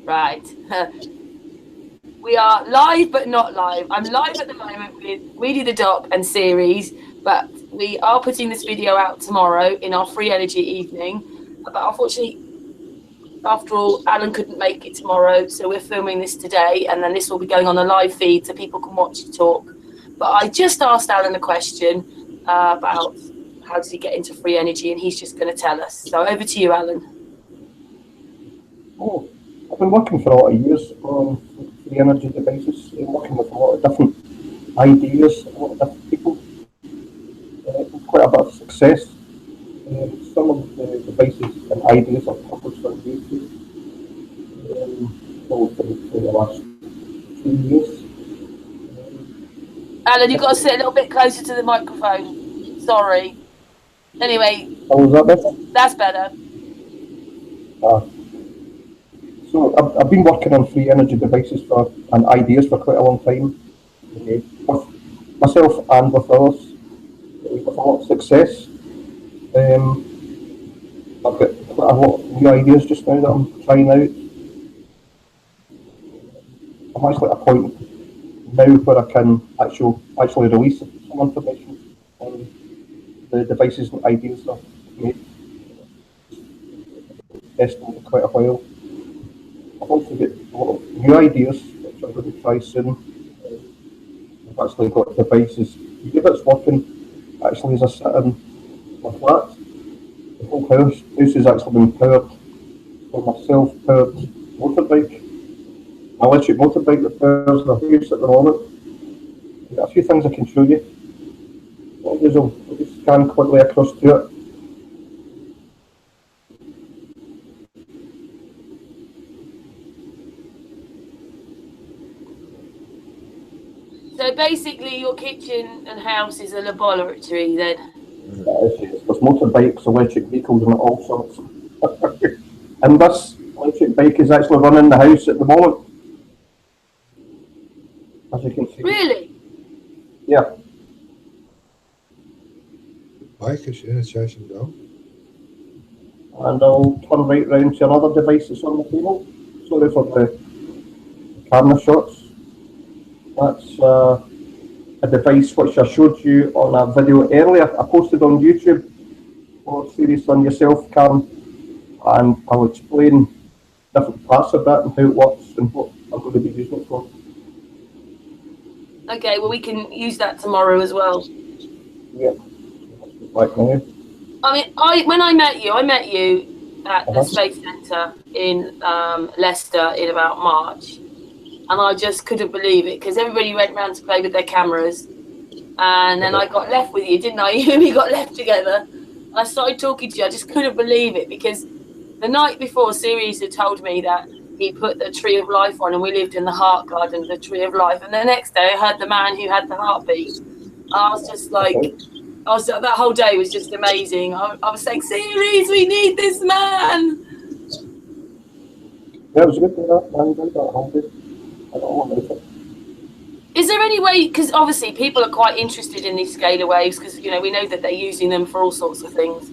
Right. We are live, but not live. I'm live at the moment with Weedy the Doc and series, but we are putting this video out tomorrow in our free energy evening. But unfortunately, after all, Alan couldn't make it tomorrow, so we're filming this today, and then this will be going on a live feed so people can watch it talk. But I just asked Alan a question about how does he get into free energy, and he's just going to tell us. So over to you, Alan. Oh, I've been working for a lot of years on free energy devices, working with a lot of different ideas, a lot of different people, quite a bit of success. Some of the devices and ideas are published on YouTube for the last 2 years. Alan, you've got to sit a little bit closer to the microphone. Sorry. Anyway. Oh, is that better? That's better. So I've been working on free energy devices and ideas for quite a long time, with myself and with others, with a lot of success. I've got quite a lot of new ideas just now that I'm trying out. I'm actually at a point now where I can actually release some information on the devices and ideas I've made. Testing for quite a while. I've also got a lot of new ideas which I'm going to try soon. I've actually got devices. If it's working, actually as I sit in my flat, the whole house has actually been powered by my self-powered motorbike. My electric motorbike that powers the house at the moment. I've got a few things I can show you. I'll just scan quickly across to it. So basically your kitchen and house is a laboratory then? There's motorbikes, electric vehicles and all sorts. And this electric bike is actually running the house at the moment. As you can see. Really? Yeah. Bike is in a session though. And I'll turn right round to another device that's on the table. Sorry for the camera shots. That's a device which I showed you on a video earlier. I posted on YouTube for series on yourself, Karen, and I'll explain different parts of that and how it works and what I'm going to be using it for. Okay, well we can use that tomorrow as well. Yeah. Right now. I mean, when I met you at the Space Centre in Leicester in about March, and I just couldn't believe it because everybody went round to play with their cameras, and then I got left with you, didn't I? We got left together. And I started talking to you. I just couldn't believe it because the night before, Sirius had told me that he put the Tree of Life on, and we lived in the Heart Garden, the Tree of Life. And the next day, I heard the man who had the heartbeat. And I was just like, that whole day was just amazing. I was saying, Sirius, we need this man. Yeah, it was good to that, man. I got hold of it. I don't want it. Is there any way, because obviously people are quite interested in these scalar waves because, you know, we know that they're using them for all sorts of things.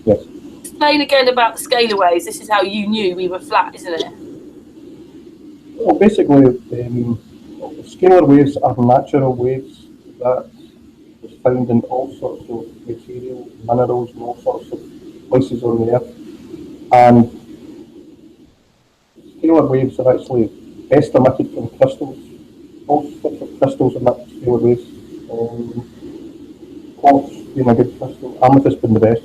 Yes. Explain again about the scalar waves. This is how you knew we were flat, isn't it? Well, basically, scalar waves are natural waves that is found in all sorts of materials, minerals, and all sorts of places on the Earth. And scalar waves are actually best emitted from crystals. All sorts of crystals emit scalar waves. Quartz being a good crystal, amethyst being the best.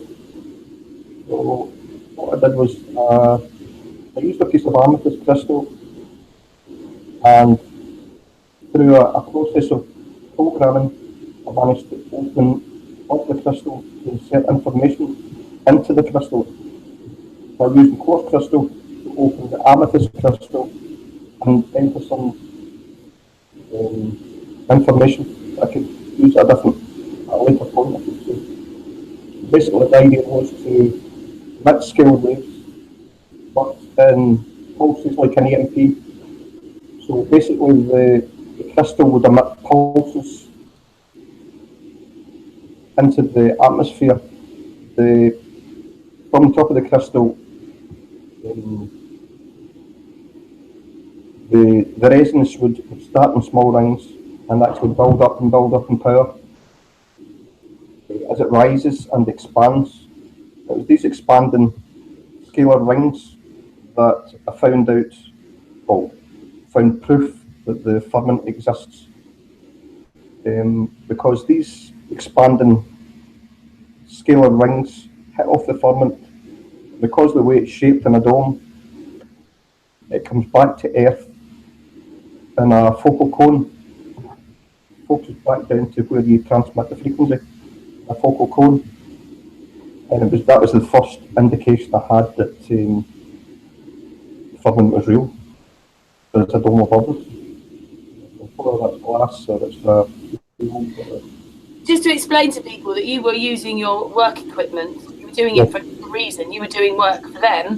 So what I did was I used a piece of amethyst crystal, and through a process of programming, I managed to open up the crystal to insert information into the crystal. By using quartz crystal to open the amethyst crystal and enter some information I could use at a later point. I could say. Basically, the idea was to emit scalar waves, but in pulses like an EMP. So basically, the crystal would emit pulses into the atmosphere. From the top of the crystal, the resonance would start in small rings and actually build up and build up in power as it rises and expands. It was these expanding scalar rings that I found out, well, found proof that the firmament exists. Because these expanding scalar rings hit off the firmament, because of the way it's shaped in a dome, it comes back to Earth in a focal cone, focuses back down to where you transmit the frequency, a focal cone. And that was the first indication I had that the firmament was real. There's a dome above us. Whether that's glass or it's Just to explain to people that you were using your work equipment, you were doing it for a reason. You were doing work for them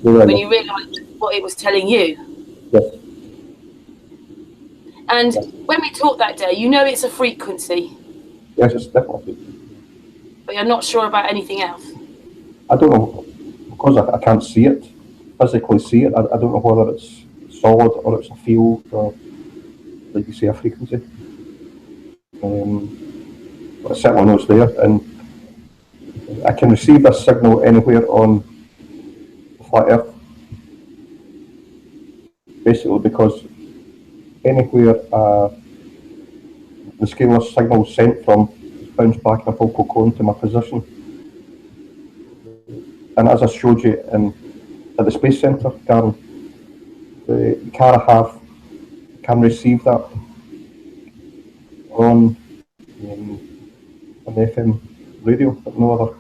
when you realised what it was telling you. Yes. And when we talked that day, you know it's a frequency. Yes, it's definitely. But you're not sure about anything else. I don't know, because I can't see it, physically see it. I don't know whether it's solid or it's a field or, like you say, a frequency. But I certainly know it's there, and I can receive this signal anywhere on the flat Earth. Basically, because anywhere the scalar signal is sent from bounce back in a focal cone to my position. And as I showed you at the Space Centre, Karen, you can receive that on an FM radio, but no other,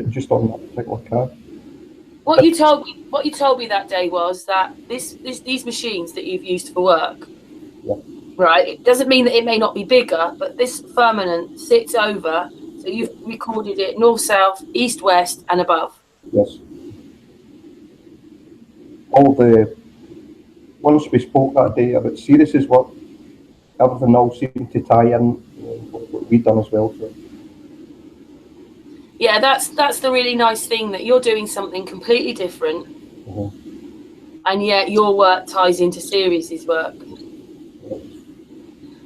just on that particular car. What you told me that day was that these machines that you've used for work, right? It doesn't mean that it may not be bigger, but this firmament sits over. So you've recorded it north, south, east, west, and above. Yes. Once we spoke that day about Sirius's work, everything all seemed to tie in what we'd done as well. So. Yeah, that's the really nice thing, that you're doing something completely different, and yet your work ties into Sirius's work.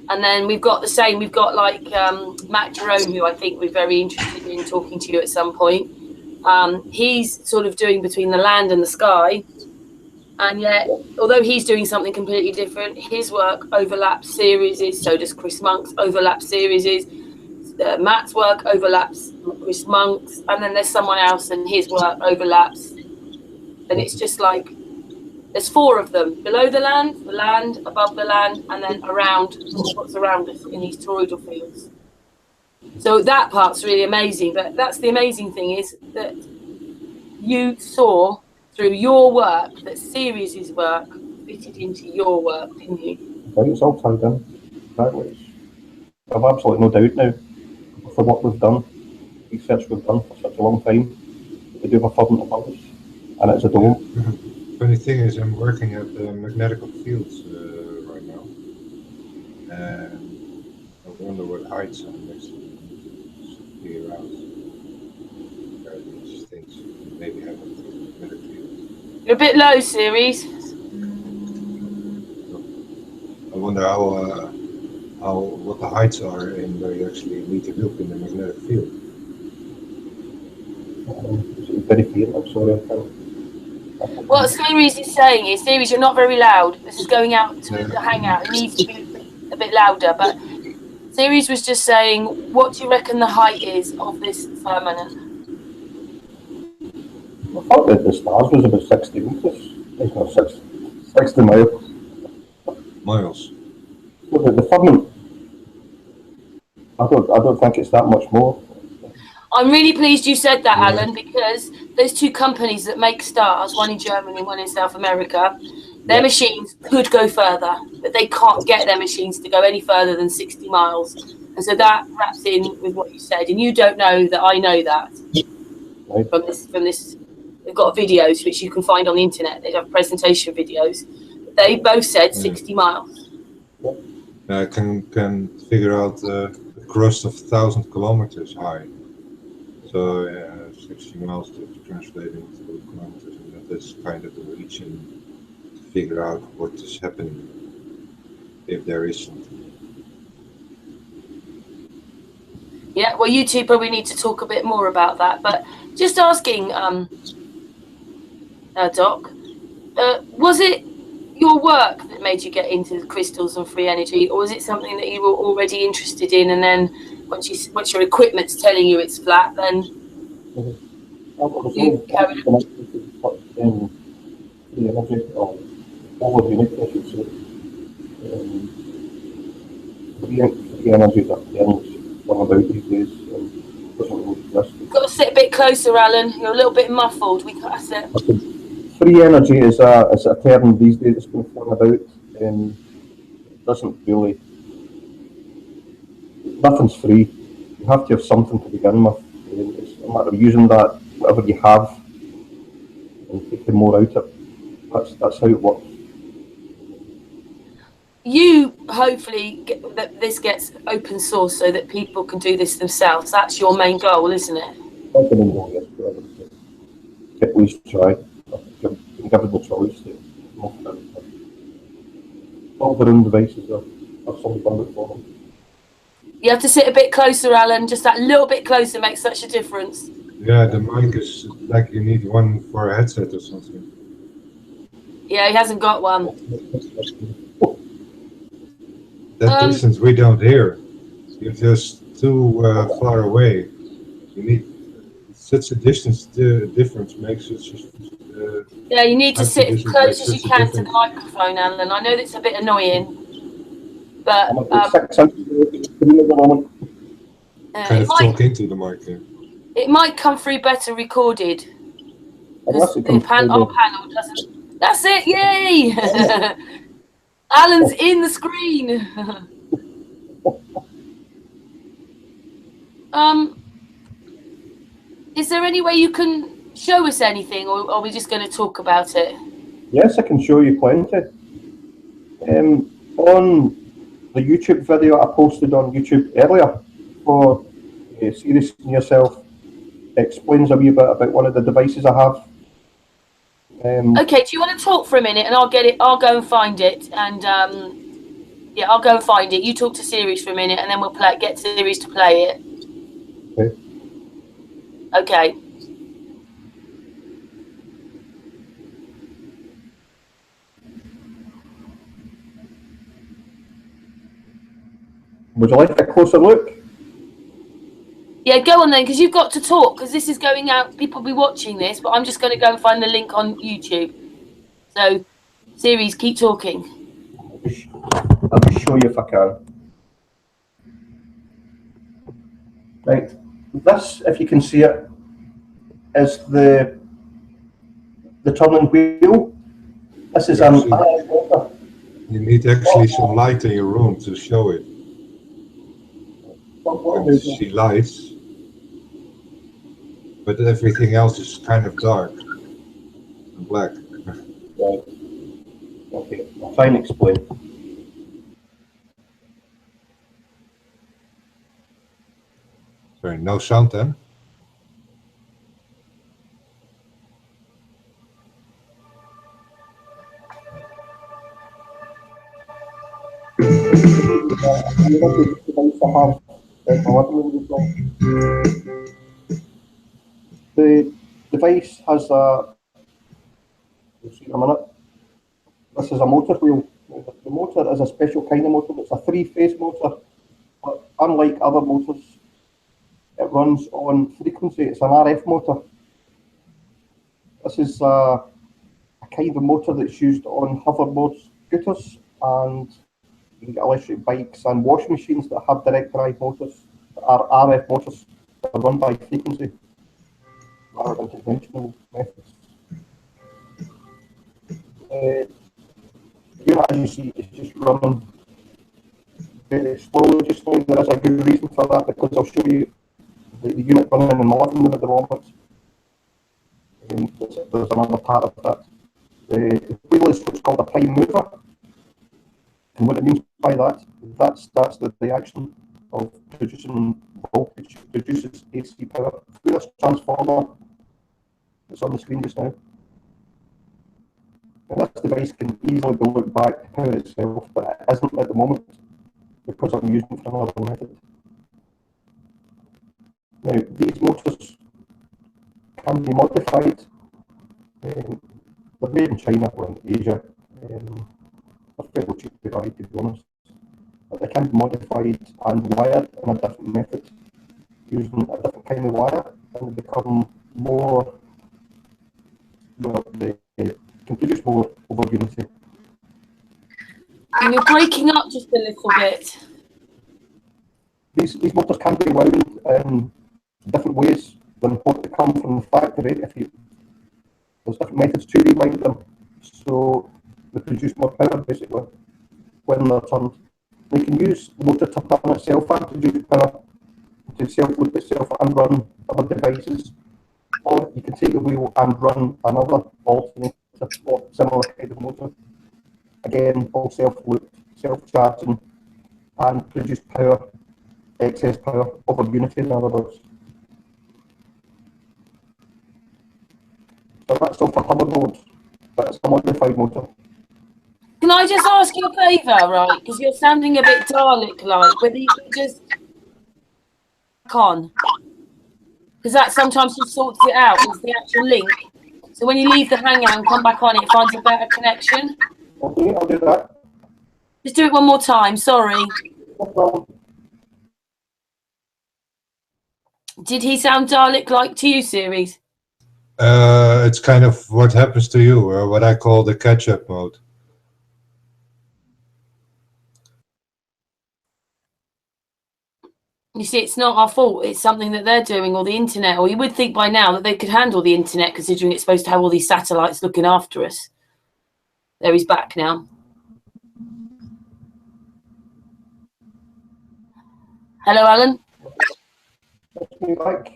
And then we've got the same. We've got like Matt Jerome, who I think we're very interested in talking to you at some point. He's sort of doing between the land and the sky, and yet, although he's doing something completely different, his work overlaps Sirius's. So does Chris Monk's overlap Sirius's. Matt's work overlaps Chris Monk's, and then there's someone else and his work overlaps. And it's just like there's four of them: below the land, above the land, and then around what's around us in these toroidal fields. So that part's really amazing. But that's the amazing thing, is that you saw through your work that Sirius's work fitted into your work, didn't you? Right, it's all tied in. Exactly. I've absolutely no doubt now for what we've done, research we've done for such a long time. We do have a firmament above us, and it's a dome. Funny thing is, I'm working at the magnetic fields right now, and I wonder what heights I'm next to be around. These things maybe have a magnetic field. You're a bit low, Series. I wonder what the heights are and where you actually need to look in the magnetic field. Very faint, I'm sorry. What Series is saying is, Series, you're not very loud. This is going out to the hangout. It needs to be a bit louder. But Series was just saying, what do you reckon the height is of this firmament? I thought that the stars was about 60 meters. It's not 60 miles. Miles. Well, the firmament, I don't think it's that much more. I'm really pleased you said that, Alan, because there's two companies that make stars, one in Germany and one in South America. Their machines could go further, but they can't get their machines to go any further than 60 miles. And so that wraps in with what you said. And you don't know that I know that. Right. From this, they've got videos which you can find on the internet. They have presentation videos. They both said 60 miles. I can figure out the crust of 1,000 kilometers high. So 60 miles to translate into kilometers, and that is kind of the reach in figure out what is happening, if there is something. Yeah, well, you two probably need to talk a bit more about that. But just asking, Doc, was it your work that made you get into the crystals and free energy, or was it something that you were already interested in, and then once your equipment's telling you it's flat, then you carried it? Free energy, or all of unity, I should say. Free energy that turns one about these days. Doesn't really exist. You've got to sit a bit closer, Alan. You're a little bit muffled. We can't sit. Free energy is a term these days that's been thrown about. It doesn't really. Nothing's free. You have to have something to begin with. It's a matter of using that, whatever you have, and taking more out of it. That's how it works. You hopefully that this gets open source so that people can do this themselves. That's your main goal, isn't it? That's the main goal, yes. At least try. Given the choice to all their own devices have something done it for them. You have to sit a bit closer, Alan. Just that little bit closer makes such a difference. Yeah, the mic is like you need one for a headset or something. Yeah, he hasn't got one. That distance we don't hear. You're just too far away. You need such a distance. The difference makes it just. Yeah, you need to sit as close as you can to the microphone, Alan. I know that's a bit annoying, but kind of talk into the mic. Yeah. It might come through better recorded because our panel doesn't. That's it! Yay! Alan's in the screen. Is there any way you can show us anything, or are we just going to talk about it? Yes, I can show you plenty. On the YouTube video I posted on YouTube earlier for Serious Yourself, explains a wee bit about one of the devices I have. Okay, do you want to talk for a minute, and I'll get it? I'll go and find it, and yeah, I'll go and find it. You talk to Sirius for a minute, and then we'll get Sirius to play it. Okay. Okay. Would you like a closer look? Yeah, go on then, because you've got to talk, because this is going out. People will be watching this, but I'm just going to go and find the link on YouTube. So, Series, keep talking. I'll just show you if I can. Right, this, if you can see it, is the turning wheel. This is an RF motor. You need actually some light in your room to show it. And see lights, but everything else is kind of dark and black. Right. Okay, I'll try and explain. Sorry, no sound then? The device has a, you'll see in a minute, this is a motor wheel. The motor is a special kind of motor. It's a three-phase motor, but unlike other motors, it runs on frequency. It's an RF motor. This is a kind of motor that's used on hoverboards, scooters, and you can get electric bikes and washing machines that have direct drive motors, that are RF motors that are run by frequency rather than conventional methods. The unit, as you see, is just running very slowly, just slowly. There is a good reason for that, because I'll show you the unit running in my living room at the moment. There's another part of that. The wheel is what's called a prime mover. And what it means by that, that's the reaction of producing voltage, produces AC power through this transformer that's on the screen just now. And this device can easily be looked back to power itself, but it isn't at the moment because I'm using it for another method. Now, these motors can be modified. They're made in China or in Asia. They're fairly cheap to buy, to be honest. But they can be modified and wired in a different method, using a different kind of wire, and they become more, well, they can produce more over unity. And you're breaking up just a little bit. These motors can be wound in different ways than what they come from the factory. There's different methods to rewind them, so they produce more power basically when they're turned. You can use the motor to turn itself and produce power to self-loop itself and run other devices, or you can take the wheel and run another alternator or similar kind of motor. Again, all self-looped, self-charging, and produce power, excess power over unity in other words. So that's all for hoverboards, but it's a modified motor. Can I just ask you a favour, right? Because you're sounding a bit Dalek-like, whether you could just on. Because that sometimes just sorts it out, it's the actual link. So when you leave the hangout and come back on, it finds a better connection. Okay, I'll do that. Just do it one more time, sorry. No problem. Did he sound Dalek-like to you, Series? It's kind of what happens to you, or what I call the catch-up mode. You see, it's not our fault. It's something that they're doing, or the internet. Or you would think by now that they could handle the internet, considering it's supposed to have all these satellites looking after us. There, he's back now. Hello, Alan. Back.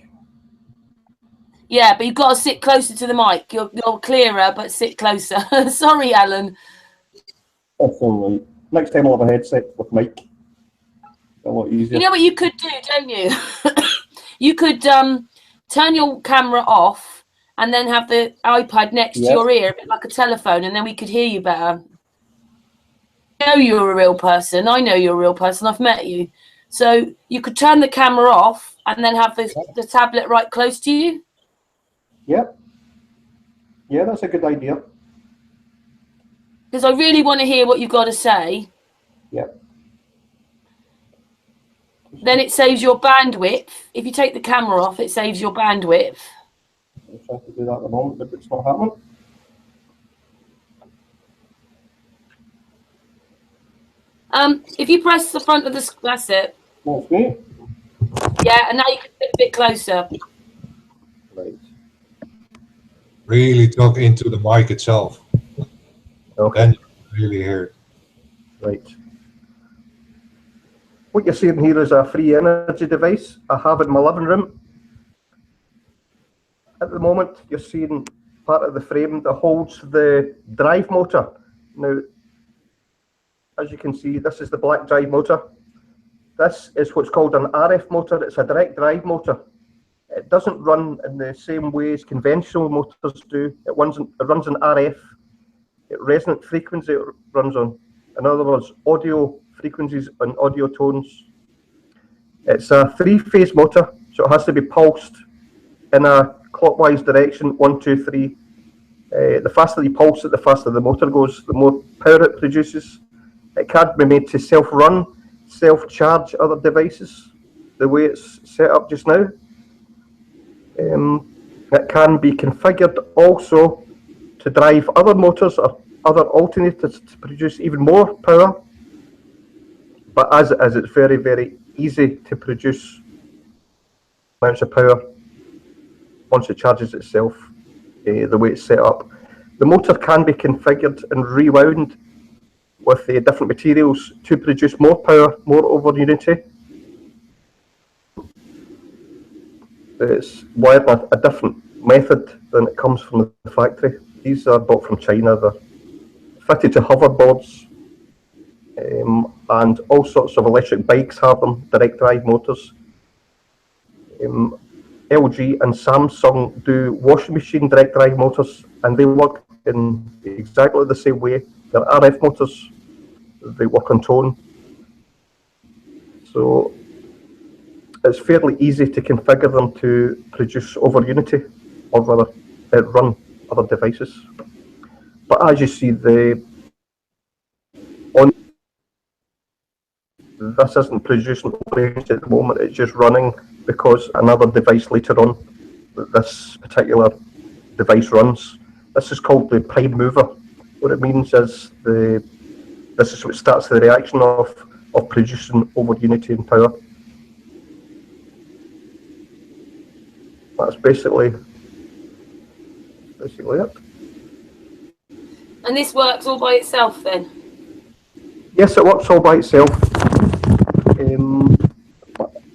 Yeah, but you've got to sit closer to the mic. You're clearer, but sit closer. Sorry, Alan. That's all right. Next time I'll have a headset with mic. A lot easier. You know what you could do, don't you? You could turn your camera off and then have the iPad next to your ear, a bit like a telephone, and then we could hear you better. I know you're a real person. I know you're a real person. I've met you. So you could turn the camera off and then have the tablet right close to you. Yep. Yeah, that's a good idea. Because I really want to hear what you've got to say. Yep. Then it saves your bandwidth. If you take the camera off, it saves your bandwidth. I'm trying to do that at the moment, but it's not happening. If you press the front of the screen, that's it. That's me. Yeah, and now you can get a bit closer. Right. Really talk into the mic itself. Okay. Then you can really hear it. Right. What you're seeing here is a free energy device I have in my living room. At the moment, you're seeing part of the frame that holds the drive motor. Now, as you can see, this is the black drive motor. This is what's called an RF motor. It's a direct drive motor. It doesn't run in the same way as conventional motors do. It runs in RF. It resonant frequency it runs on. In other words, audio frequencies and audio tones. It's a three-phase motor, so it has to be pulsed in a clockwise direction, 1, 2, 3. The faster you pulse it, the faster the motor goes, the more power it produces. It can be made to self-run, self-charge other devices, the way it's set up just now. It can be configured also to drive other motors or other alternators to produce even more power. But as it is, it's very, very easy to produce amounts of power once it charges itself the way it's set up. The motor can be configured and rewound with different materials to produce more power, more over unity. It's wired in a different method than it comes from the factory. These are bought from China. They're fitted to hoverboards, and all sorts of electric bikes have them, direct drive motors. LG and Samsung do washing machine direct drive motors, and they work in exactly the same way. They're RF motors. They work on tone. So it's fairly easy to configure them to produce over Unity, or rather run other devices. But as you see, this isn't producing over Unity at the moment. It's just running because another device later on that this particular device runs. This is called the prime mover. What it means is this is what starts the reaction of producing over Unity and power. That's basically it. And this works all by itself then? Yes, it works all by itself.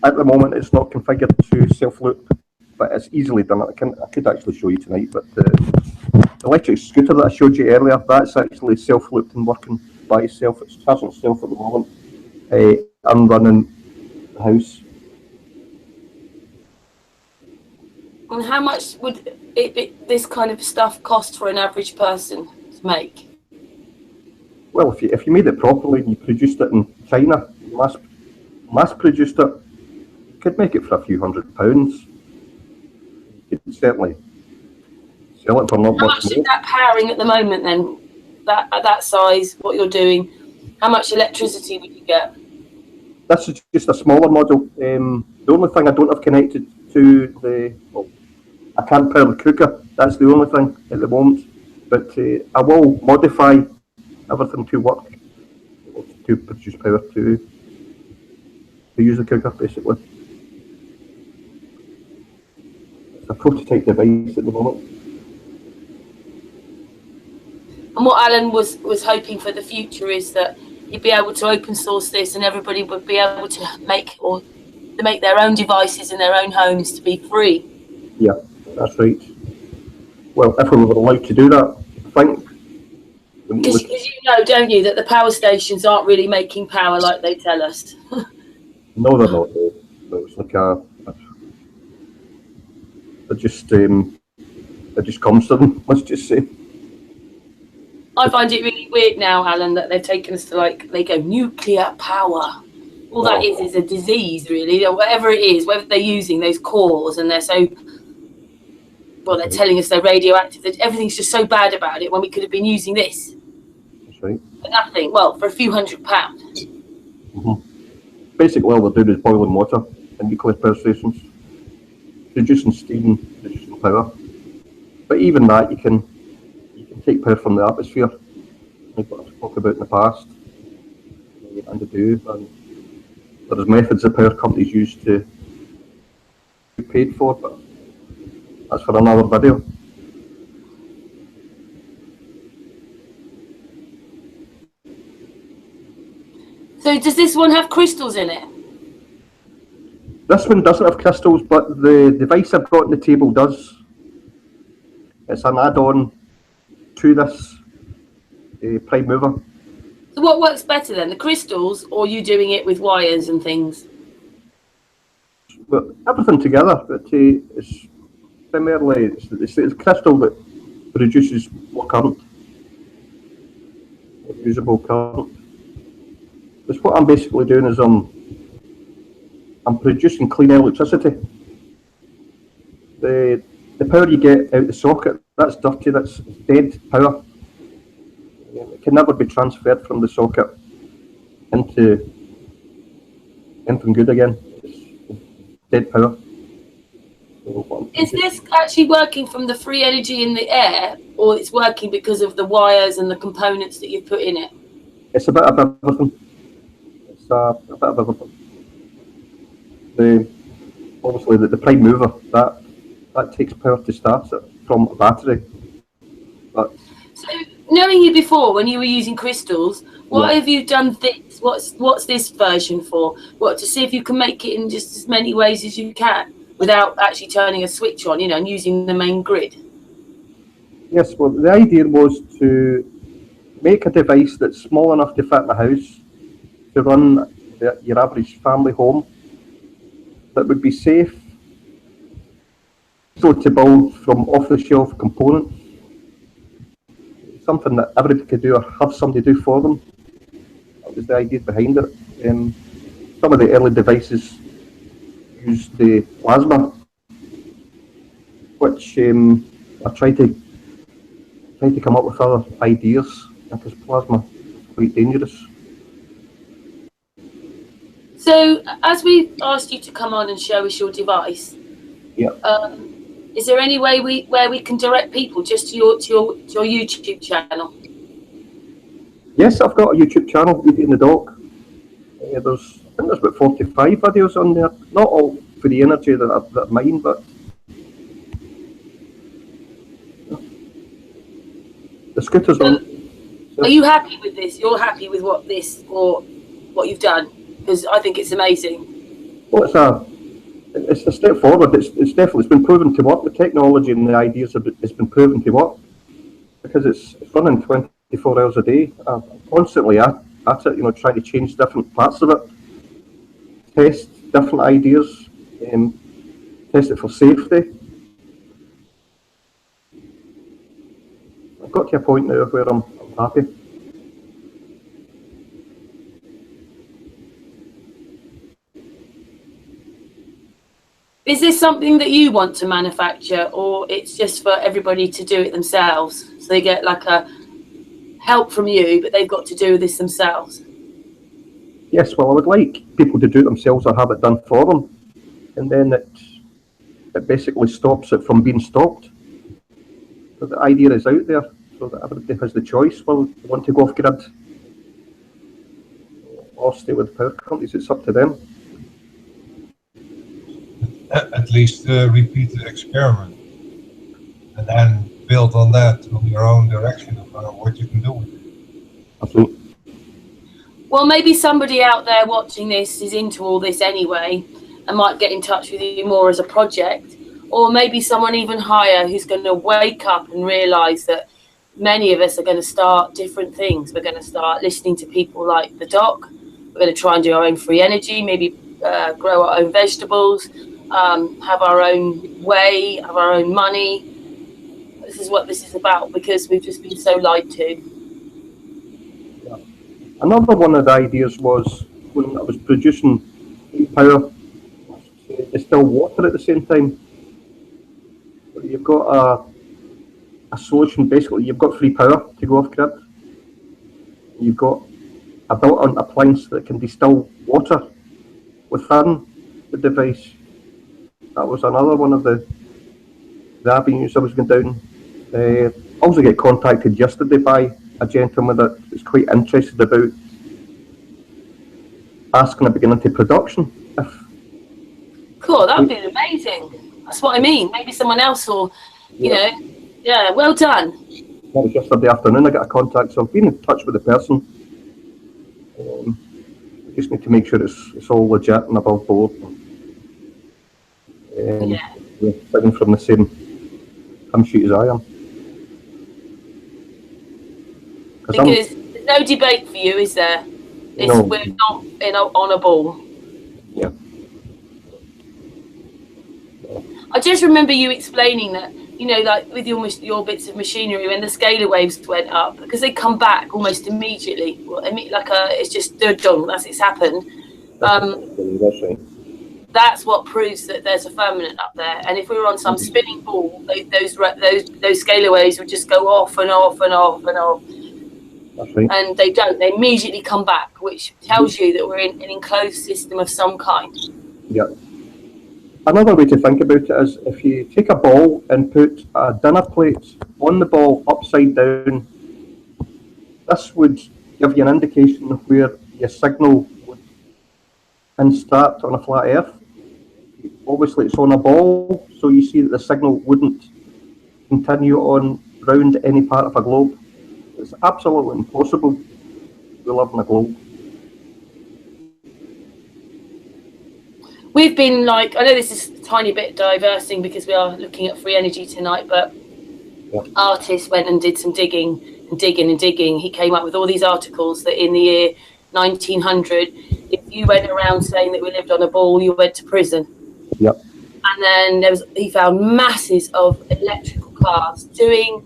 At the moment, it's not configured to self-loop, but it's easily done. I could actually show you tonight, but the electric scooter that I showed you earlier, that's actually self-looped and working by itself. It hasn't itself at the moment. I'm running the house. And how much would this kind of stuff cost for an average person to make? Well, if you made it properly and you produced it in China, mass produced it, you could make it for a few £100. You could certainly sell it for not much more. How much is that powering at the moment then? That at that size, what you're doing, how much electricity would you get? This is just a smaller model. The only thing I don't have connected to I can't power the cooker. That's the only thing at the moment. But I will modify everything to work to produce power to use the cooker, basically. It's a prototype device at the moment. And what Alan was hoping for the future is that you'd be able to open source this and everybody would be able to make their own devices in their own homes to be free. Yeah, that's right. Well, if we were allowed to do that, I think. Because you know, don't you, that the power stations aren't really making power like they tell us. No, they're not. No, it's like it just comes to them. Let's just say. I find it really weird now, Alan, that they've taken us to they go nuclear power. All that is a disease, really, or whatever it is, whether they're using those cores and they're so. Well, they're telling us they're radioactive. That everything's just so bad about it when we could have been using this. That's right. For nothing. Well, for a few £100. Mm-hmm. Basically, all they're doing is boiling water in nuclear power stations, producing steam, producing power. But even that, you can take power from the atmosphere, like what I've spoken about in the past, and to do. And there's methods that power companies use to be paid for, but that's for another video. So does this one have crystals in it? This one doesn't have crystals, but the device I've got on the table does. It's an add-on to this prime mover. So what works better then, the crystals or you doing it with wires and things? But everything together, but it's primarily it's crystal that produces more current, more usable current. Because what I'm basically doing is I'm producing clean electricity. The power you get out the socket, that's dirty, that's dead power. It can never be transferred from the socket into anything good again. It's dead power. Is this actually working from the free energy in the air, or it's working because of the wires and the components that you've put in it? It's a bit of everything. It's a bit of everything. Obviously, the prime mover, that takes power to start it from a battery. But so, knowing you before, when you were using crystals, why have you done this? What's this version for? What, to see if you can make it in just as many ways as you can without actually turning a switch on, and using the main grid? Yes, well, the idea was to make a device that's small enough to fit in the house to run your average family home, that would be safe, so to build from off-the-shelf components, something that everybody could do or have somebody do for them. That was the idea behind it. Some of the early devices used the plasma, which I tried to come up with other ideas, because plasma is quite dangerous. So, as we asked you to come on and show us your device, Yeah. Is there any way where we can direct people just to your YouTube channel? Yes, I've got a YouTube channel, Weedy the Doc. I think there's about 45 videos on there. Not all for the energy that are mine, but the scooters So, on. are you happy with this? You're happy with what you've done? Because I think it's amazing. Well, it's a step forward. It's been proven to work. The technology and the ideas it's been proven to work, because it's running 24 hours a day. I'm constantly at it, trying to change different parts of it, test different ideas, test it for safety. I've got to a point now where I'm happy. Is this something that you want to manufacture, or it's just for everybody to do it themselves? So they get like a help from you, but they've got to do this themselves? Yes, well, I would like people to do it themselves or have it done for them, and then it basically stops it from being stopped. So the idea is out there, so that everybody has the choice. Well, they want to go off grid or stay with power companies. It's up to them. At least repeat the experiment, and then build on that on your own direction of what you can do with it. Absolutely. Well, maybe somebody out there watching this is into all this anyway and might get in touch with you more as a project, or maybe someone even higher who's going to wake up and realise that many of us are going to start different things. We're going to start listening to people like the Doc. We're going to try and do our own free energy, maybe grow our own vegetables, have our own way, have our own money. This is what this is about, because we've just been so lied to. Yeah. Another one of the ideas was, when I was producing power, distill water at the same time. You've got a solution. Basically, you've got free power to go off grid. You've got a built-in appliance that can distill water within the device. That was another one of the avenues I was going down. I also get contacted yesterday by a gentleman that is quite interested about asking about getting into production. Cool, that would be amazing. That's what I mean. Maybe someone else will, yeah, well done. That was yesterday afternoon. I got a contact, so I've been in touch with the person. I just need to make sure it's all legit and above board. Yeah. We're sitting from the same hymn sheet as I am. Because there's no debate for you, is there? No. We're not on a ball. Yeah. I just remember you explaining that, like with your bits of machinery, when the scalar waves went up, because they come back almost immediately. It's just done. It's happened. That's right. That's what proves that there's a firmament up there. And if we were on some spinning ball, those scalar waves would just go off and off and off and off. That's right. And they don't. They immediately come back, which tells you that we're in an enclosed system of some kind. Yeah. Another way to think about it is, if you take a ball and put a dinner plate on the ball upside down, this would give you an indication of where your signal would start on a flat earth. Obviously it's on a ball, so you see that the signal wouldn't continue on round any part of a globe. It's absolutely impossible to live in a globe. We've been I know this is a tiny bit diversing because we are looking at free energy tonight, but artists went and did some digging. He came up with all these articles that in the year 1900, if you went around saying that we lived on a ball, you went to prison. Yep. And then he found masses of electrical cars doing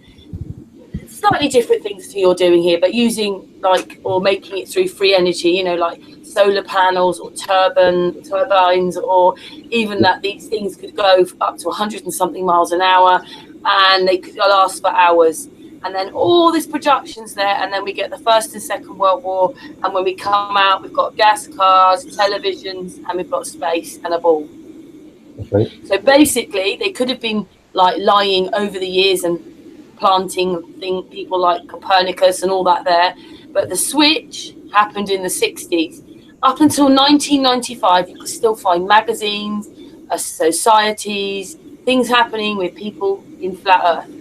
slightly different things to you're doing here, but using like, or making it through free energy, you know, like solar panels or turbines, or even that these things could go up to 100 and something miles an hour, and they could last for hours. And then all this production's there, and then we get the First and Second World War, and when we come out, we've got gas cars, televisions, and we've got space and a ball. That's right. So basically, they could have been like lying over the years and planting people like Copernicus and all that there, but the switch happened in the 60s. Up until 1995, you could still find magazines, societies, things happening with people in flat Earth.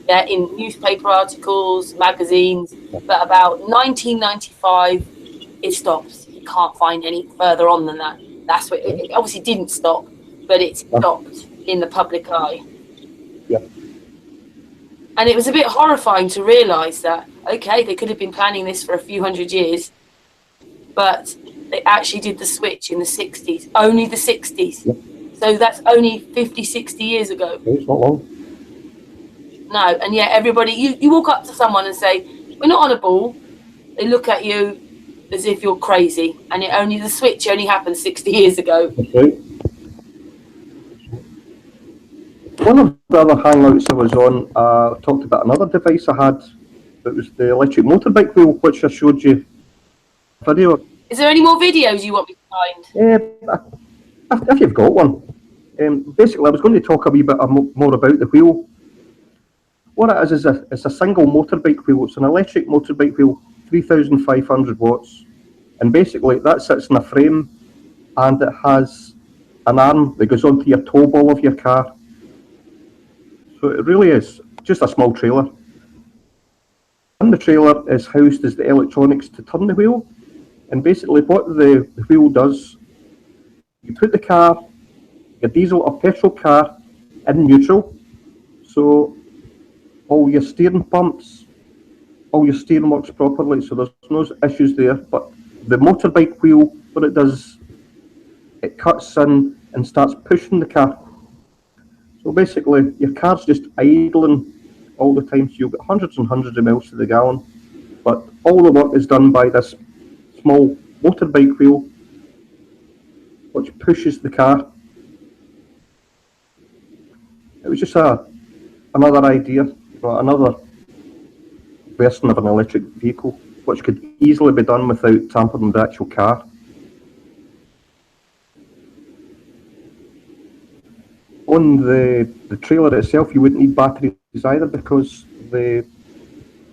Yeah, in newspaper articles, magazines. But about 1995, it stops. You can't find any further on than that. That's what it obviously didn't stop, but it stopped in the public eye. Yeah. And it was a bit horrifying to realise that, okay, they could have been planning this for a few hundred years, but they actually did the switch in the 60s, only the 60s. Yeah. So that's only 50, 60 years ago. It's not long. No, and yet everybody, you walk up to someone and say, we're not on a ball. They look at you as if you're crazy, and the switch only happened 60 years ago. That's right. One of the other hangouts I was on, talked about another device I had. It was the electric motorbike wheel, which I showed you a video. Is there any more videos you want me to find? If you've got one. Basically, I was going to talk a wee bit more about the wheel. What it is it's a single motorbike wheel. It's an electric motorbike wheel, 3,500 watts. And basically, that sits in a frame, and it has an arm that goes onto your tow ball of your car. So it really is just a small trailer. In the trailer is housed as the electronics to turn the wheel. And basically what the wheel does, you put the car, your diesel or petrol car, in neutral. So all your steering pumps, all your steering works properly, so there's no issues there. But the motorbike wheel, what it does, it cuts in and starts pushing the car. So basically, your car's just idling all the time, so you'll get hundreds and hundreds of miles to the gallon. But all the work is done by this small motorbike wheel, which pushes the car. It was just another idea, another version of an electric vehicle, which could easily be done without tampering with the actual car. On the trailer itself, you wouldn't need batteries either, because the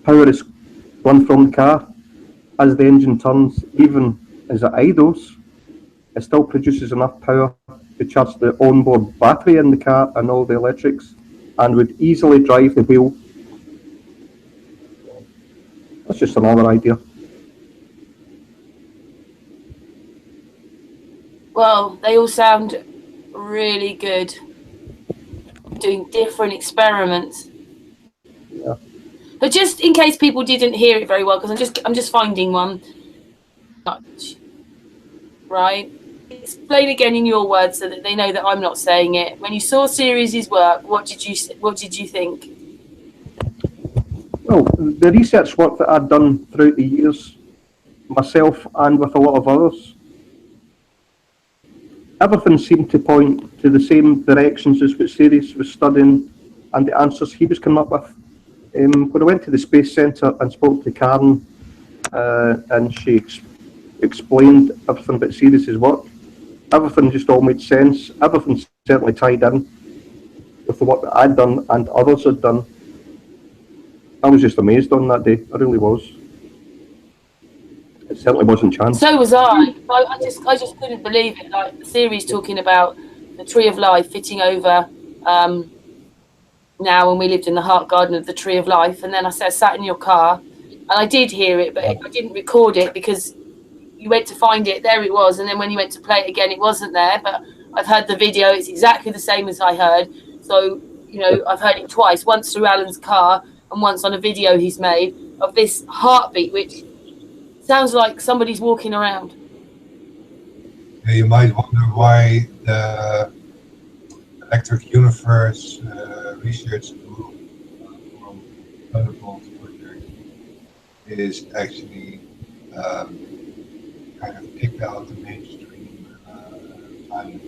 power is run from the car. As the engine turns, even as it idles, it still produces enough power to charge the onboard battery in the car and all the electrics, and would easily drive the wheel. That's just another idea. Well, they all sound really good. Doing different experiments. Yeah. But just in case people didn't hear it very well, because I'm just finding one. Right. Explain again in your words so that they know that I'm not saying it. When you saw Sirius's work, what did you think? Well, the research work that I'd done throughout the years, myself and with a lot of others, everything seemed to point to the same directions as what Sirius was studying and the answers he was coming up with. When I went to the Space Centre and spoke to Karen, and she explained everything about Sirius's work, everything just all made sense. Everything certainly tied in with the work that I'd done and others had done. I was just amazed on that day. I really was. It certainly wasn't chance. So was I. I just couldn't believe it. Like the series talking about the Tree of Life fitting over now when we lived in the heart garden of the Tree of Life, and then I sat in your car, and I did hear it, but I didn't record it because you went to find it, there it was, and then when you went to play it again, it wasn't there. But I've heard the video; it's exactly the same as I heard. So you know, I've heard it twice: once through Alan's car, and once on a video he's made of this heartbeat, which sounds like somebody's walking around. Yeah, you might wonder why the electric universe research group from faulty project is actually kind of kicked out the mainstream time.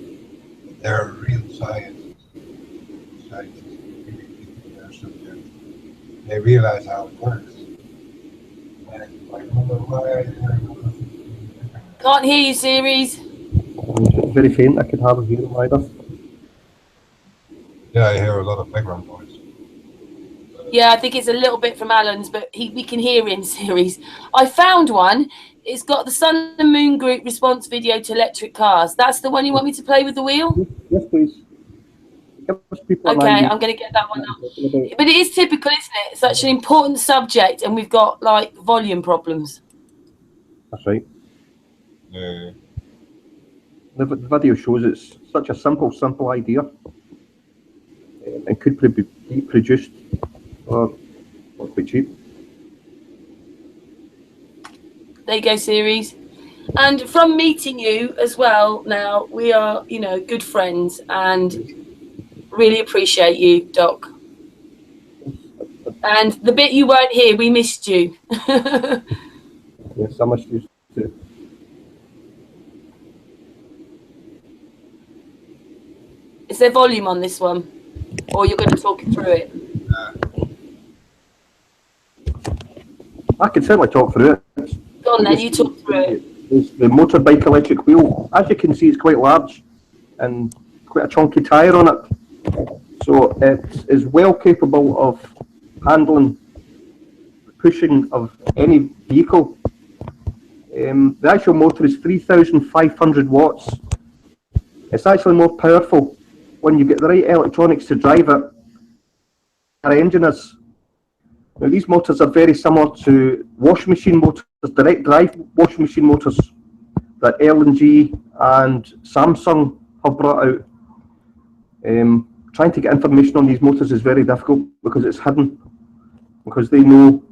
They're real scientists really into their subject. They realize how it works. And like, why Can't hear you, series. It's very faint. I could hardly hear him either. Yeah, I hear a lot of background noise. Yeah, I think it's a little bit from Alan's, but we can hear in series. I found one. It's got the Sun and Moon Group response video to electric cars. That's the one you want me to play with the wheel? Yes, please. Give us people Okay, I'm going to get that one up. But it is typical, isn't it? It's such an important subject, and we've got like volume problems. That's right. Yeah. The video shows it's such a simple idea, and could be produced for quite cheap. There you go, series. And from meeting you as well, now we are, you know, good friends, and really appreciate you, Doc. And the bit you weren't here, we missed you. Yes, I must use too. Is there volume on this one, or you're going to talk it through it? I can certainly talk through it. Go on then, you talk through it. It's the motorbike electric wheel. As you can see, it's quite large and quite a chunky tyre on it. So it is well capable of handling the pushing of any vehicle. The actual motor is 3,500 watts. It's actually more powerful when you get the right electronics to drive it. Our engine is. Now, these motors are very similar to washing machine motors, direct drive washing machine motors that L&G and Samsung have brought out. Trying to get information on these motors is very difficult because it's hidden, because they know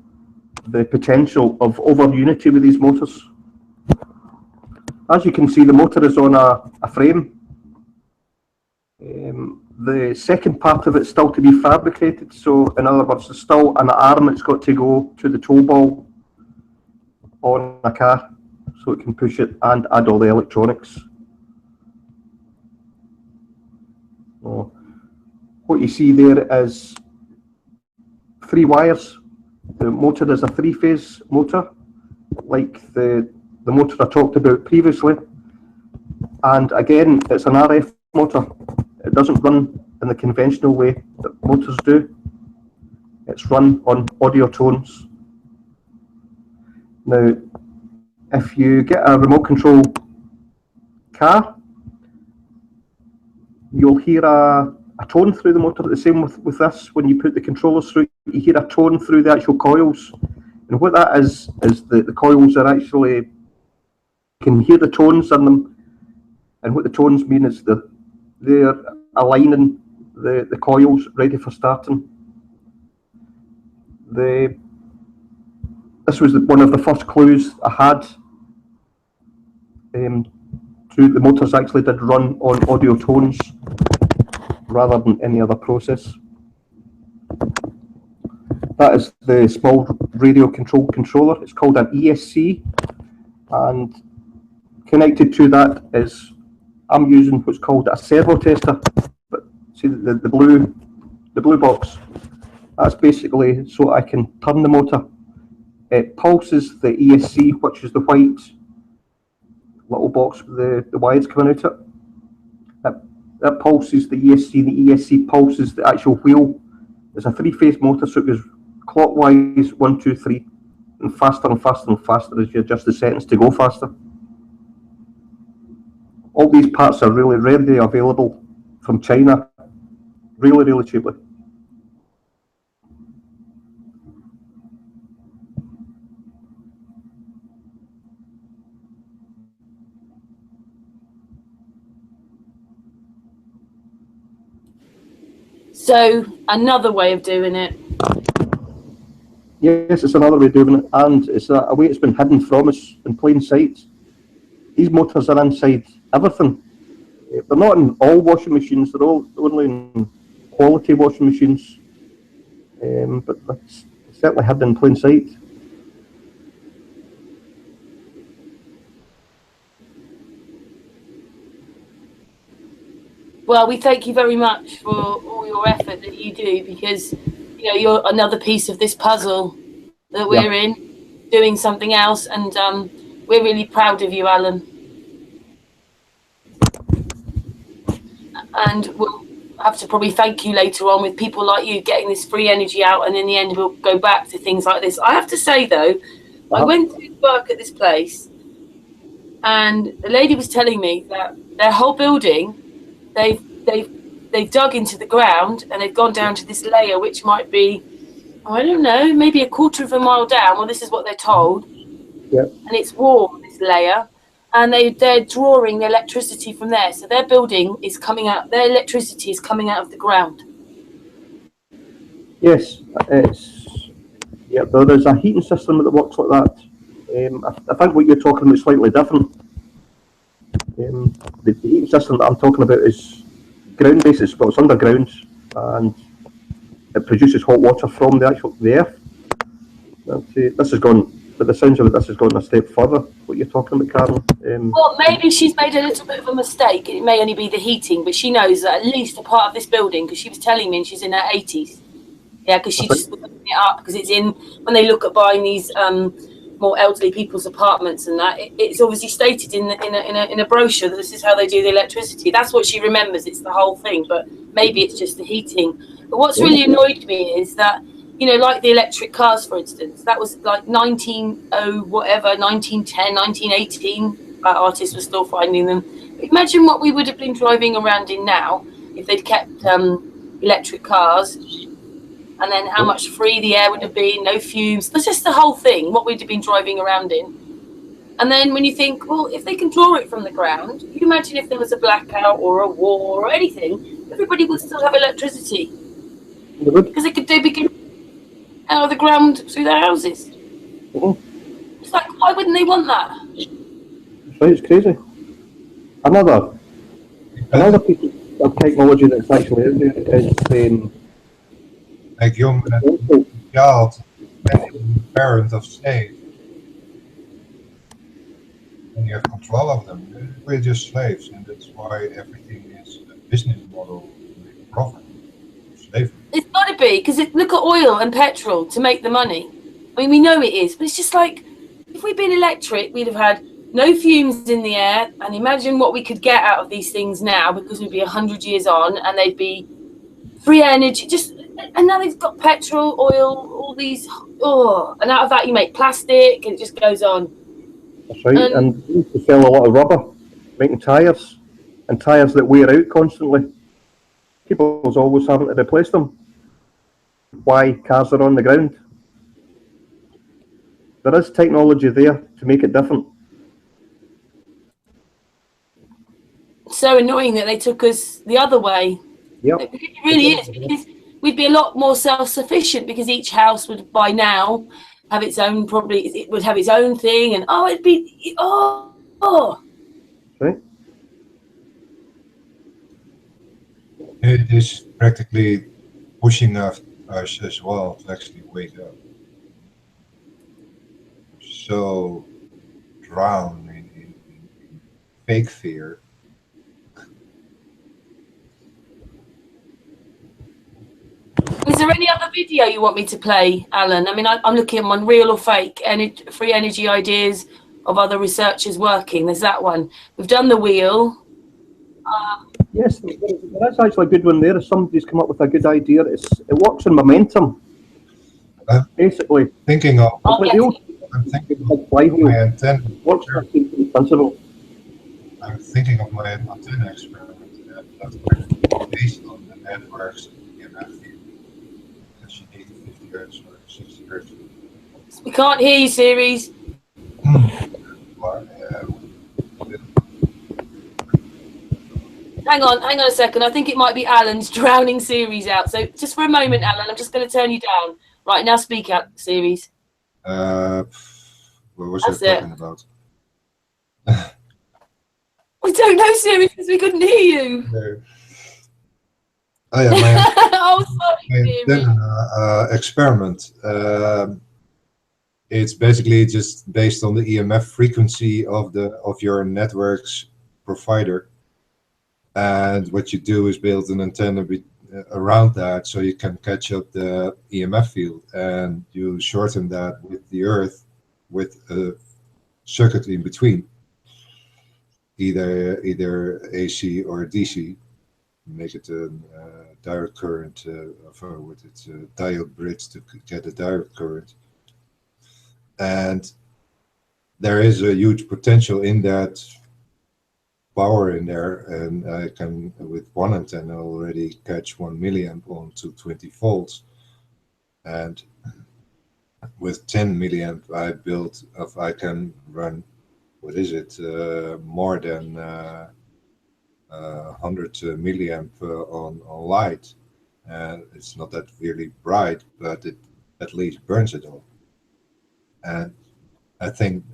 the potential of over unity with these motors. As you can see, the motor is on a frame. The second part of it's still to be fabricated, so in other words, there's still an arm that's got to go to the tow ball on a car so it can push it and add all the electronics. So what you see there is 3 wires. The motor is a 3-phase motor, like the motor I talked about previously. And again, it's an RF motor. It doesn't run in the conventional way that motors do. It's run on audio tones. Now, if you get a remote control car, you'll hear a tone through the motor. The same with this. When you put the controllers through, you hear a tone through the actual coils. And what that is the coils are actually, you can hear the tones in them. And what the tones mean is they're aligning the coils ready for starting. This was one of the first clues I had to the motors actually did run on audio tones rather than any other process. That is the small radio controlled controller. It's called an ESC, and connected to that is I'm using what's called a servo tester. But see the blue box. That's basically so I can turn the motor. It pulses the ESC, which is the white little box with the wires coming out of it. That pulses the ESC, and the ESC pulses the actual wheel. It's a 3-phase motor, so it goes clockwise 1, 2, 3, and faster and faster and faster as you adjust the settings to go faster. All these parts are really readily available from China, really cheaply. So another way of doing it. Yes, it's another way of doing it, and it's a way it's been hidden from us in plain sight. These motors are inside everything. They're not in all washing machines, they're only in quality washing machines. But it's certainly hidden in plain sight. Well, we thank you very much for all your effort that you do, because you're another piece of this puzzle that we're in, doing something else, and we're really proud of you, Alan. And we'll have to probably thank you later on with people like you getting this free energy out, and in the end we'll go back to things like this. I have to say though, I went to work at this place, and the lady was telling me that their whole building, they've dug into the ground and they've gone down to this layer, which might be, I don't know, maybe a quarter of a mile down. Well, this is what they're told. Yeah. And it's warm, this layer, and they're drawing the electricity from there. So their building is coming out, their electricity is coming out of the ground. Yes, there's a heating system that works like that. I think what you're talking about is slightly different. The heating system that I'm talking about is ground basis, but it's underground, and it produces hot water from the earth. This has gone, but the sounds of it, this has gone a step further. What you're talking about, Karen? Well, maybe she's made a little bit of a mistake. It may only be the heating, but she knows that at least a part of this building, because she was telling me, and she's in her 80s. Yeah, because she just was looking it up, because it's in, when they look at buying these more elderly people's apartments and that, it's obviously stated in a brochure that this is how they do the electricity. That's what she remembers. It's the whole thing, but maybe it's just the heating. But what's really annoyed me is that, like the electric cars, for instance, that was like 1910, 1918, artists were still finding them. Imagine what we would have been driving around in now if they'd kept electric cars. And then how much free the air would have been, no fumes. That's just the whole thing, what we'd have been driving around in. And then when you think, well, if they can draw it from the ground, you imagine if there was a blackout or a war or anything, everybody would still have electricity. Because they'd be getting out of the ground through their houses. It's like, why wouldn't they want that? Right, it's crazy. Another piece of technology that's actually in there is like young child and parent of state, and you have control of them. We're just slaves, and that's why everything is a business model to make profit. Slavery. It's got to be, because look at oil and petrol to make the money. I mean, we know it is, but it's just like, if we'd been electric, we'd have had no fumes in the air, and imagine what we could get out of these things now, because we'd be 100 years on, and they'd be free energy, and now they've got petrol, oil, all these, and out of that you make plastic, and it just goes on. That's right, and we used to sell a lot of rubber, making tyres, and tyres that wear out constantly. People's always having to replace them. Why cars are on the ground? There is technology there to make it different. So annoying that they took us the other way. Yep. It really is, because we'd be a lot more self-sufficient, because each house would by now have its own, probably it would have its own thing, and it'd be right. It is practically pushing us as well to actually wake up. So drowned in fake fear. Is there any other video you want me to play, Alan? I mean, I'm looking at one, real or fake, free energy ideas of other researchers working. There's that one. We've done the wheel. Yes, there is actually a good one there. If somebody's come up with a good idea, it works in momentum. Basically, thinking of. I'm thinking of my antenna. Works principle. I'm thinking of my antenna experiment that's based on the networks of the EMF field. Because you need 50 hertz or 60 hertz. We can't hear you, Series. Hang on a second. I think it might be Alan's drowning Series out. So just for a moment, Alan, I'm just going to turn you down. Right, now speak out, Series. What was I talking about? We don't know, Series, because we couldn't hear you. No. Oh yeah, Oh, sorry, then dearie. experiment. It's basically just based on the EMF frequency of your network's provider, and what you do is build an antenna around that so you can catch up the EMF field, and you shorten that with the Earth with a circuit in between, either AC or DC. Make it a direct current with its diode bridge to get a direct current, and there is a huge potential in that power in there, and I can with one antenna already catch 1 milliamp on 220 volts, and with 10 milliamp I can run, what is it, more than 100 milliamp on light, and it's not that really bright, but it at least burns it all. And I think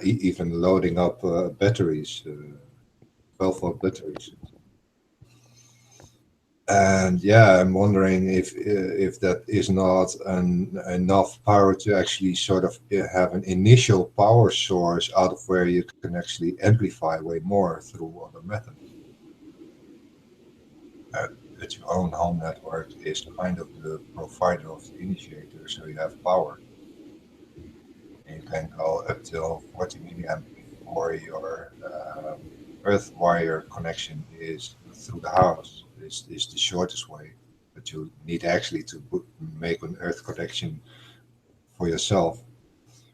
even loading up batteries, 12-volt batteries. And yeah, I'm wondering if that is not enough power to actually sort of have an initial power source out of where you can actually amplify way more through other methods. That your own home network is kind of the provider of the initiator, so you have power. And you can go up till 40 milliamp before your earth wire connection is through the house. Is the shortest way, but you need actually to make an earth connection for yourself.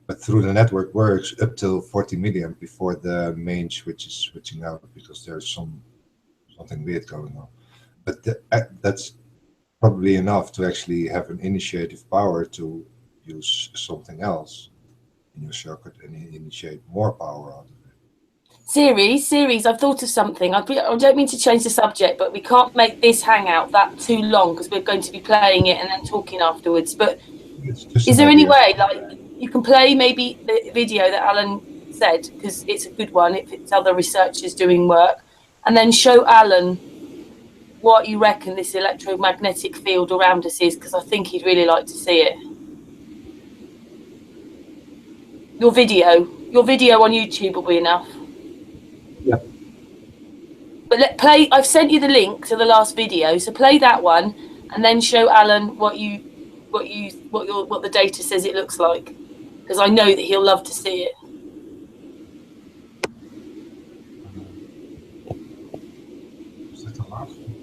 But through the network works up till 40 milliamp before the main switch is switching out because there's something weird going on. But that's probably enough to actually have an initiative power to use something else in your circuit and initiate more power out of it. Series, I've thought of something. I don't mean to change the subject, but we can't make this hangout that too long because we're going to be playing it and then talking afterwards. But is there any way, like, you can play maybe the video that Alan said, because it's a good one if it's other researchers doing work, and then show Alan what you reckon this electromagnetic field around us is, because I think he'd really like to see it. Your video on YouTube will be enough. Yeah. But I've sent you the link to the last video, so play that one and then show Alan what the data says it looks like, because I know that he'll love to see it. Is that the last one?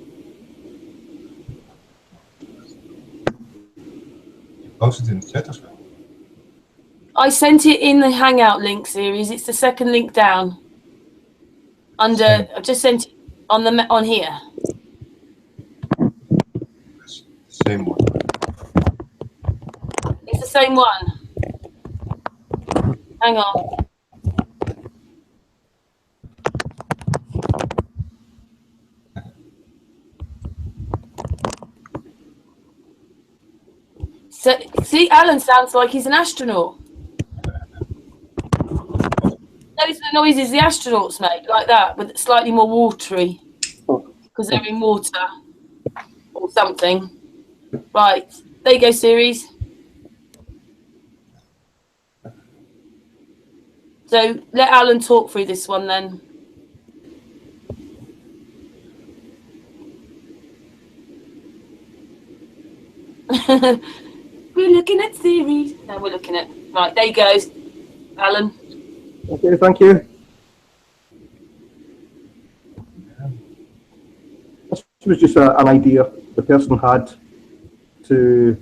You posted in the chat as well. I sent it in the Hangout link series. It's the second link down. Under, I've just sent it on here. It's the same one. It's the same one. Hang on. So, see, Alan sounds like he's an astronaut. Those are the noises the astronauts make, like that, but slightly more watery, because they're in water or something. Right, there you go, series. So let Alan talk through this one then. We're looking at series. No, we're looking at, right, there you go, Alan. Okay, thank you. This was just an idea the person had to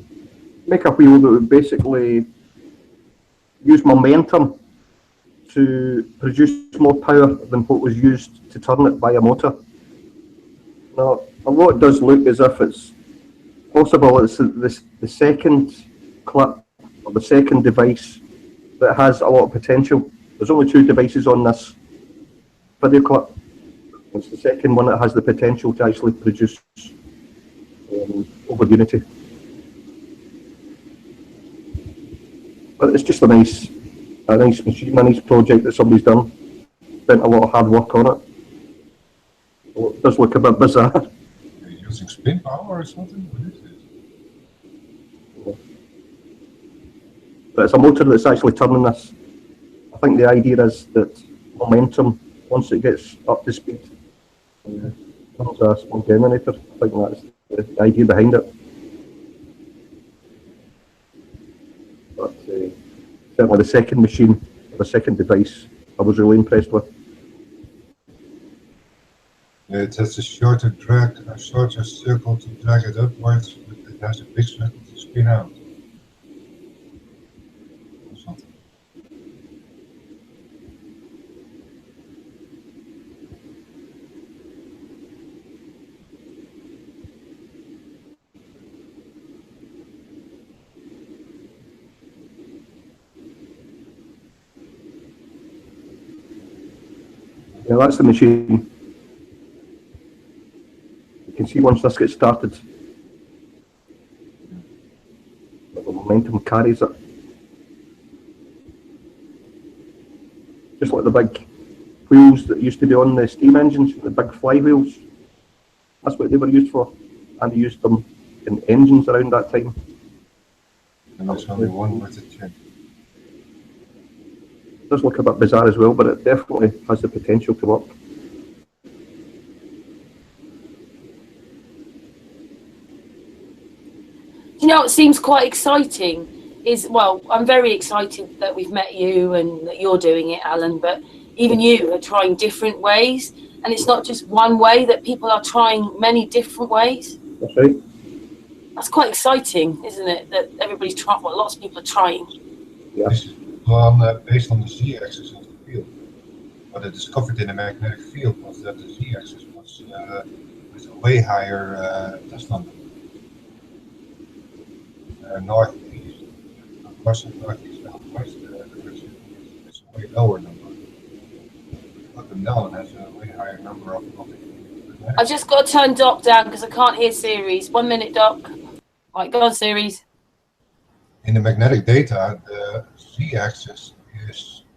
make a wheel that would basically use momentum to produce more power than what was used to turn it by a motor. Now, although it does look as if it's possible, it's the second clip or the second device that has a lot of potential. There's only 2 devices on this video clip. It's the second one that has the potential to actually produce over unity. But it's just a nice machine, a nice project that somebody's done. Spent a lot of hard work on it. Well, it does look a bit bizarre. using spin power or something? What is this? But it's a motor that's actually turning this. I think the idea is that momentum, once it gets up to speed, turns a small generator. I think that's the idea behind it. But certainly the second machine, the second device, I was really impressed with. It has a shorter circle to drag it upwards, but it has a big circle to spin out. Or something. Yeah, that's the machine. You can see once this gets started, the momentum carries it. Just like the big wheels that used to be on the steam engines, the big flywheels. That's what they were used for. And they used them in engines around that time. And there's only one with a chin. It does look a bit bizarre as well, but it definitely has the potential to work. You know, it seems quite exciting. Well, I'm very excited that we've met you and that you're doing it, Alan, but even you are trying different ways. And it's not just one way, that people are trying many different ways. That's right. That's quite exciting, isn't it? That everybody's trying, well, lots of people are trying. Yeah. This is based on the z-axis of the field. What I discovered in the magnetic field was that the z-axis was with a way higher test number. Northeast, north and northeast, southwest, it's a way lower number. Up and down has a way higher number of I've just got to turn Doc down because I can't hear Series. 1 minute, Doc. Right, go on, Series. In the magnetic data, the z-axis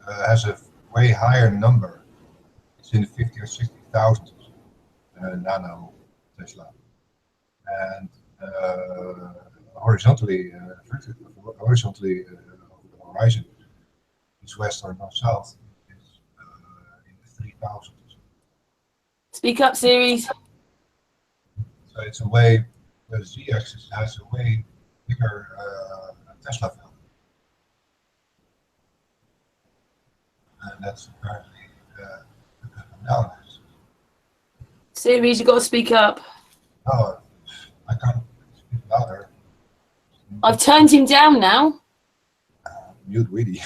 has a way higher number. It's in the 50 or 60,000 nano Tesla, and horizontally over the horizon, east, west, or north, south, is in the 3,000. Speak up, Series. So it's a way, the z-axis has a way bigger Tesla field. And that's apparently up and down. Series, you've got to speak up. No, I can't speak louder. I've turned him down now. Mute Weedy.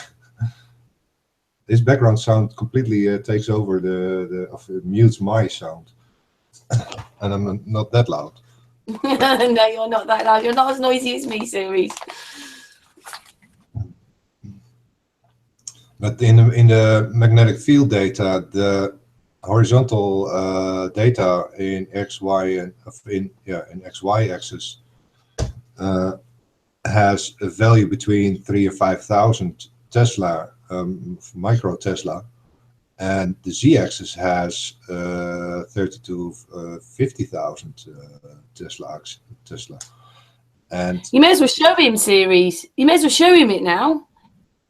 This background sound completely takes over mutes my sound. And I'm not that loud. No, you're not that loud. You're not as noisy as me, Series. But in the magnetic field data, the horizontal data in XY and in XY axis has a value between 3,000 and 5,000 Tesla, micro Tesla, and the z-axis has 30 to 50,000 Tesla. And you may as well show him, Series. You may as well show him it now.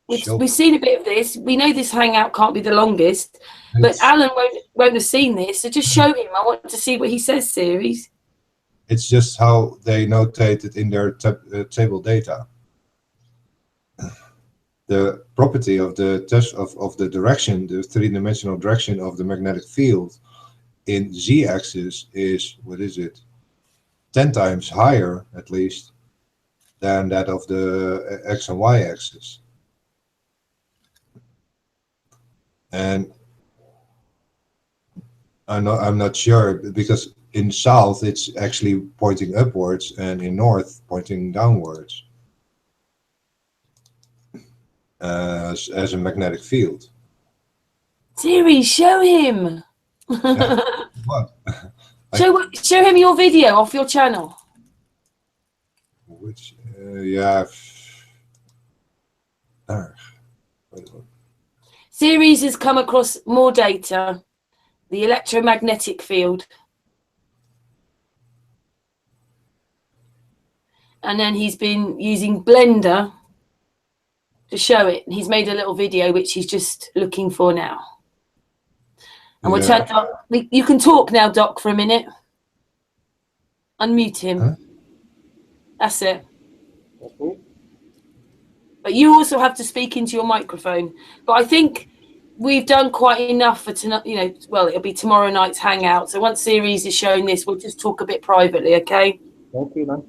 We've seen a bit of this. We know this hangout can't be the longest, but Alan won't have seen this. So just show him. I want to see what he says, Series. It's just how they notate it in their table data. The property of the of the direction, the three-dimensional direction of the magnetic field in z-axis is, what is it, 10 times higher at least than that of the x and y axis. And I'm not sure, because in south it's actually pointing upwards and in north pointing downwards as a magnetic field. Series, show him. Yeah. What? Show him your video off your channel. Which yeah. Series has come across more data, the electromagnetic field. and then he's been using Blender to show it. He's made a little video which he's just looking for now. And we'll chat, Doc. You can talk now, Doc, for a minute. Unmute him. Huh? That's it. That's me. But you also have to speak into your microphone. But I think we've done quite enough for tonight. You know, well, it'll be tomorrow night's hangout. So once Series is showing this, we'll just talk a bit privately, okay? Okay, then.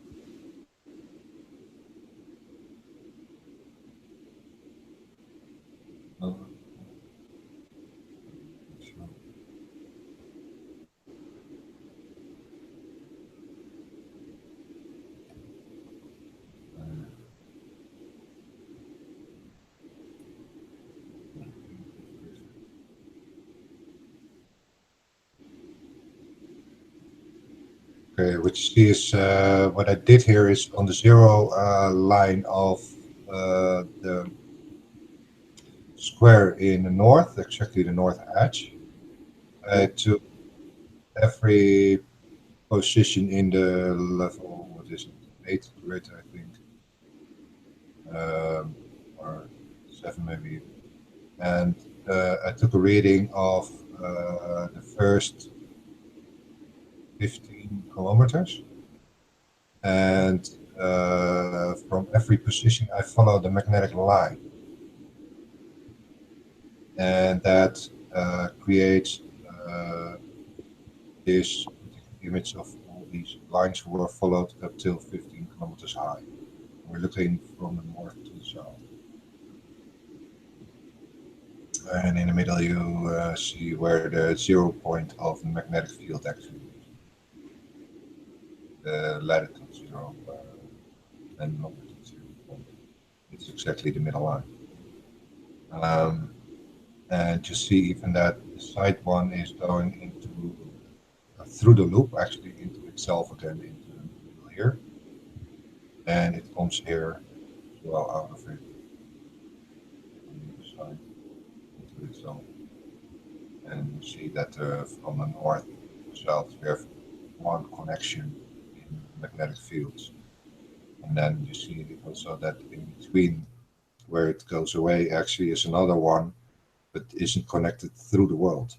Okay, which is what I did here is on the 0 line of the square in the north, exactly the north edge. I took every position in the level, what is it, 8 grid, I think, or 7 maybe. And I took a reading of the first 15 kilometers, and from every position I follow the magnetic line, and that creates this image of all these lines who were followed up till 15 kilometers high. We're looking from the north to the south, and in the middle you see where the 0 point of the magnetic field actually is. The latitude 0 and longitude 0 point. It's exactly the middle line. And you see even that the side one is going into through the loop, actually into itself again, into the middle here, and it comes here as well out of it on the other side into itself. And you see that from the north to south we have one connection in magnetic fields, and then you see also that in between where it goes away actually is another one, but isn't connected through the world.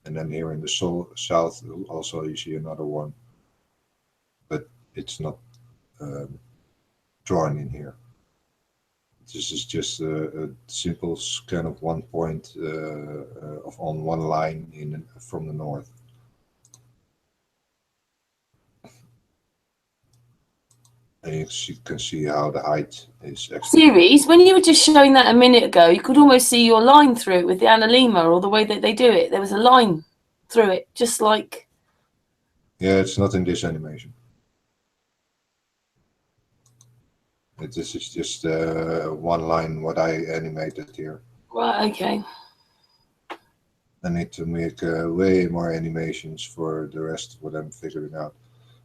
And then here in the south also you see another one, but it's not drawn in here. This is just a simple scan of 1 point on one line from the north. And you can see how the height is actually. Series, when you were just showing that a minute ago, you could almost see your line through it with the analema, or the way that they do it. There was a line through it, just like. Yeah, it's not in this animation. This is just one line what I animated here. Right, okay. I need to make way more animations for the rest of what I'm figuring out.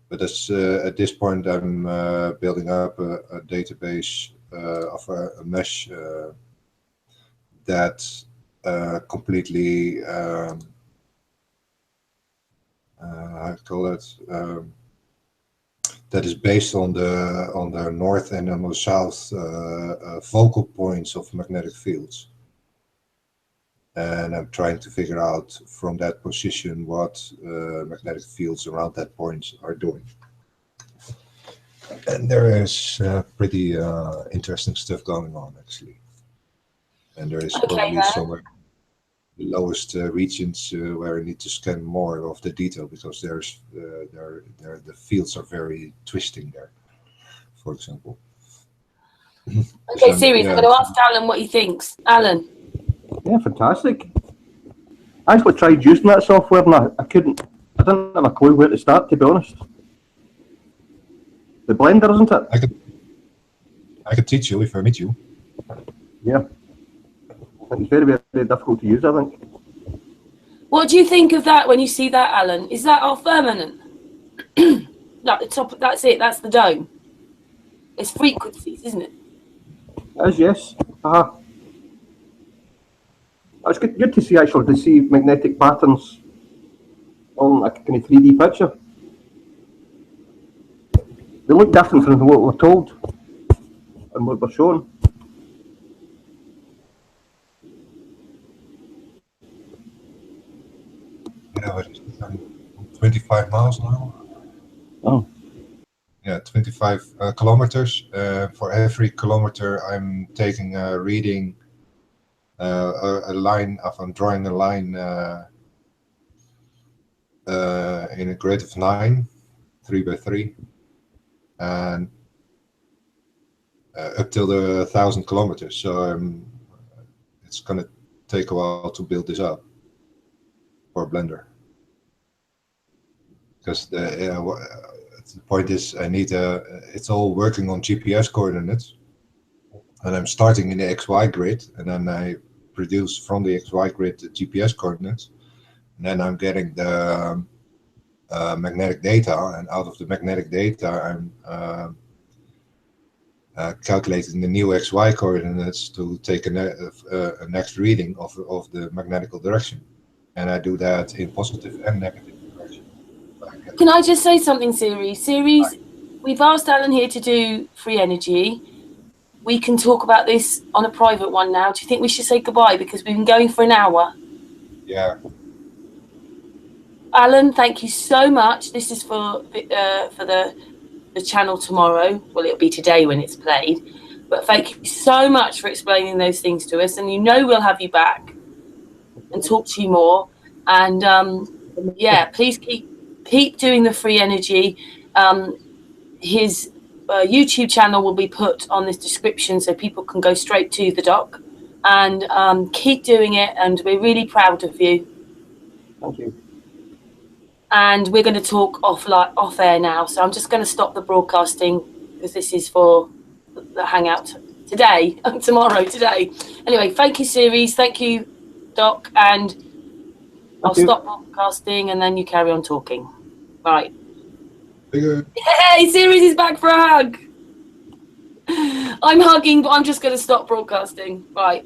But that's, at this point I'm building up a database of a mesh that completely, how do you call it? That is based on the north and on the south focal points of magnetic fields. And I'm trying to figure out from that position what magnetic fields around that point are doing. And there is pretty interesting stuff going on actually. And there is probably somewhere the lowest regions where I need to scan more of the detail, because there's the fields are very twisting there, for example. Okay, Series, I'm going to ask Alan what he thinks. Alan. Yeah, fantastic. I actually tried using that software and I didn't have a clue where to start, to be honest. The Blender, isn't it? I could teach you if I meet you. Yeah. It's very, very difficult to use, I think. What do you think of that when you see that, Alan? Is that our firmament? Like the top, that's it, that's the dome. It's frequencies, isn't it? It is, yes. It's good to see, actually, to see magnetic patterns on a kind of 3D picture. They look different from what we're told and what we're shown. Yeah, but I'm 25 miles an hour. Oh. Yeah, 25 kilometers. For every kilometer, I'm taking a reading, a line of, I'm drawing a line in a grid of 9, 3 by 3, and up till the 1,000 kilometers. So it's going to take a while to build this up for a blender. Because the point is, I need it's all working on GPS coordinates, and I'm starting in the XY grid, and then I produce from the XY grid the GPS coordinates, and then I'm getting the magnetic data, and out of the magnetic data, I'm calculating the new XY coordinates to take a next reading of the magnetical direction, and I do that in positive and negative direction. Can I just say something, Ceres? We've asked Alan here to do free energy. We can talk about this on a private one now. Do you think we should say goodbye, because we've been going for an hour? Yeah. Alan, thank you so much. This is for the channel tomorrow. Well, it'll be today when it's played. But thank you so much for explaining those things to us. And you know we'll have you back and talk to you more. And yeah, please keep doing the free energy. His YouTube channel will be put on this description so people can go straight to the doc. And keep doing it. And we're really proud of you. Thank you. And we're going to talk off air now. So I'm just going to stop the broadcasting because this is for the hangout today, today. Anyway, thank you, Ceres. Thank you, Doc. And I'll stop broadcasting and then you carry on talking. Right. Hey, Ceres is back for a hug. I'm hugging, but I'm just going to stop broadcasting. Right.